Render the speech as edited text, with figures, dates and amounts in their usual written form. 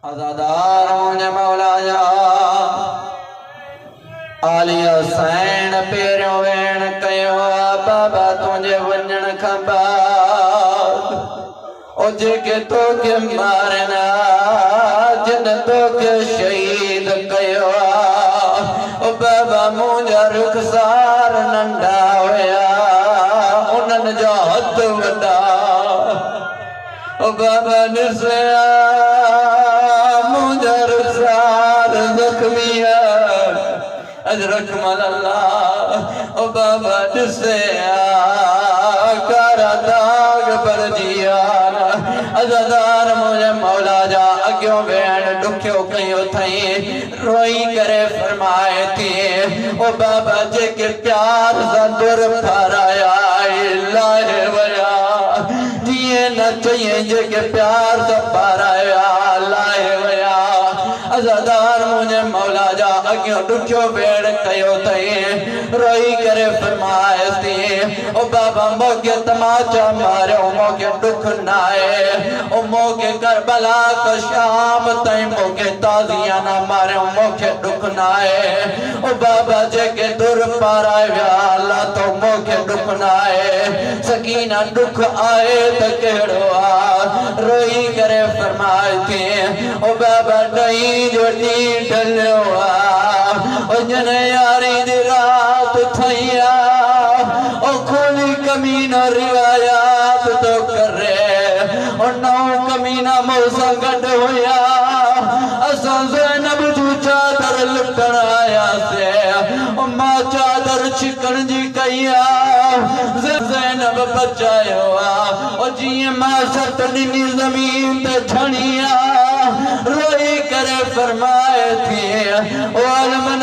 अज़ादार मुझे मौला जा आली हुसैन पेरियों वेण कयो बाबा तुझे वञण खां बाद ओ जेके तोखे मारना जिन तोखे शहीद कयो ओ बाबा मुंहिंजा रुखसार नंढा हुया उन्हनि जा हथ वॾा ओ बाबा ॾिसया मुंहिंजा रुखसार ज़ख्मी अजरकमल अल्लाह ओ बाबा ॾिसया कारा दाग पर जियान अज़ादार मुझे मौला जा अॻियों भेण ॾुखियो कयो थई रोई करे फरमाए थी ओ बाबा जेके प्यार सां दुर फाराया लाहे वया जीअं न चई जेके प्यार सां फाराया लाहे वया अज़ादार मुझे मौला जा अॻियों ॾुखियो भेण कयो थई रोई करे फरमाए थी ओ बाबा मोखे तमाचा मारियो मोखे दुख न आहे ओ मोखे करबला का शाम ताईं मोखे ताज़ियाना मारियो मोखे दुख न आहे ओ बाबा जेके दुर पाराए विया अल्लाह तो मोखे दुख न आहे सकीना दुख आहे त कहिड़ो आहे रोई करे फरमाए थी ओ बाबा ॾही जो ॾींहुं ढलियो आहे ओ जन यारी दी रात थई आहे ओ खोली कमीना रिवायात तो करे ओ नौ कमीना मूंसां गॾु हुया असां ज़ैनब जूं चादर लुटण आयासीं ओ मां चादर छिकण जी कई आहे ज़ैनब बचायो आहे ओ जीअं मां सत ॾिनी ज़मीन ते छणी आहे रोई करे फरमाए थी ओ अलमन